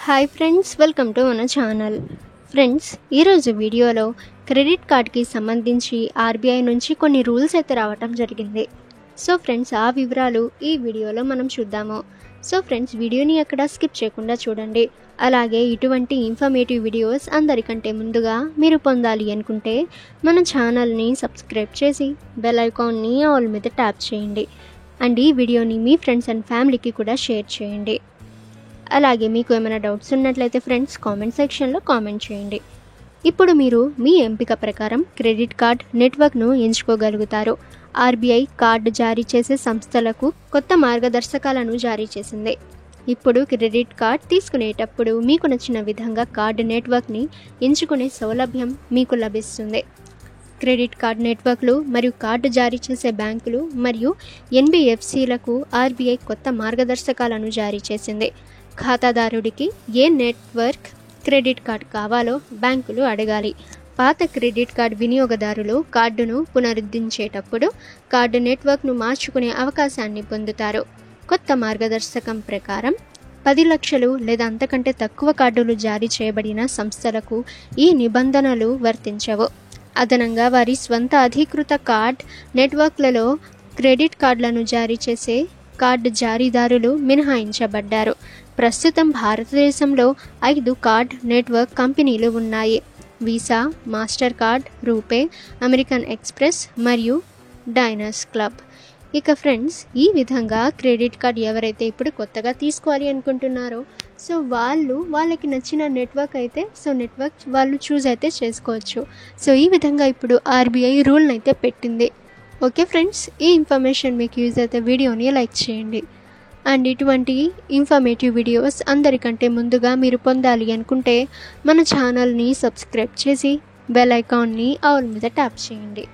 Hi friends, welcome to మన channel. Friends, ఈరోజు వీడియోలో క్రెడిట్ కార్డ్కి సంబంధించి ఆర్బీఐ నుంచి కొన్ని రూల్స్ అయితే రావటం జరిగింది. సో ఫ్రెండ్స్, ఆ వివరాలు ఈ వీడియోలో మనం చూద్దాము. సో ఫ్రెండ్స్, వీడియోని ఎక్కడ స్కిప్ చేయకుండా చూడండి. అలాగే ఇటువంటి ఇన్ఫర్మేటివ్ వీడియోస్ అందరికంటే ముందుగా మీరు పొందాలి అనుకుంటే మన ఛానల్ని సబ్స్క్రైబ్ చేసి బెల్ ఐకాన్ని ఆల్ మీద ట్యాప్ చేయండి. అండ్ ఈ వీడియోని మీ ఫ్రెండ్స్ అండ్ ఫ్యామిలీకి కూడా షేర్ చేయండి. అలాగే మీకు ఏమైనా డౌట్స్ ఉన్నట్లయితే ఫ్రెండ్స్ కామెంట్ సెక్షన్లో కామెంట్ చేయండి. ఇప్పుడు మీరు మీ ఎంపిక ప్రకారం క్రెడిట్ కార్డ్ నెట్వర్క్ను ఎంచుకోగలుగుతారు. ఆర్బీఐ కార్డు జారీ చేసే సంస్థలకు కొత్త మార్గదర్శకాలను జారీ చేసింది. ఇప్పుడు క్రెడిట్ కార్డ్ తీసుకునేటప్పుడు మీకు నచ్చిన విధంగా కార్డు నెట్వర్క్ని ఎంచుకునే సౌలభ్యం మీకు లభిస్తుంది. క్రెడిట్ కార్డ్ నెట్వర్క్లు మరియు కార్డు జారీ చేసే బ్యాంకులు మరియు ఎన్బిఎఫ్సిలకు ఆర్బీఐ కొత్త మార్గదర్శకాలను జారీ చేసింది. ఖాతాదారుడికి ఏ నెట్వర్క్ క్రెడిట్ కార్డ్ కావాలో బ్యాంకులు అడగాలి. పాత క్రెడిట్ కార్డ్ వినియోగదారులు కార్డును పునరుద్ధరించేటప్పుడు కార్డు నెట్వర్క్ను మార్చుకునే అవకాశాన్ని పొందుతారు. కొత్త మార్గదర్శకం ప్రకారం 10 లక్షలు లేదా అంతకంటే తక్కువ కార్డులు జారీ చేయబడిన సంస్థలకు ఈ నిబంధనలు వర్తించవు. అదనంగా వారి స్వంత అధీకృత కార్డ్ నెట్వర్క్లలో క్రెడిట్ కార్డులను జారీ చేసే కార్డు జారీదారులు మినహాయించబడ్డారు. ప్రస్తుతం భారతదేశంలో 5 కార్డ్ నెట్వర్క్ కంపెనీలు ఉన్నాయి: visa, master card, RuPay, American express మరియు డైనర్స్ క్లబ్. ఇక ఫ్రెండ్స్, ఈ విధంగా క్రెడిట్ కార్డ్ ఎవరైతే ఇప్పుడు కొత్తగా తీసుకోవాలి అనుకుంటున్నారో సో వాళ్ళకి నచ్చిన నెట్వర్క్ అయితే నెట్వర్క్ వాళ్ళు చూస్ అయితే చేసుకోవచ్చు. సో ఈ విధంగా ఇప్పుడు ఆర్బీఐ రూల్ని అయితే పెట్టింది. ఓకే ఫ్రెండ్స్, ఈ ఇన్ఫర్మేషన్ మీకు యూజ్ అయితే వీడియోని లైక్ చేయండి. అండ్ ఇటువంటి ఇన్ఫర్మేటివ్ వీడియోస్ అందరికంటే ముందుగా మీరు పొందాలి అనుకుంటే మన ఛానల్ని సబ్స్క్రైబ్ చేసి బెల్ ఐకాన్ని ఆల్ మీద ట్యాప్ చేయండి.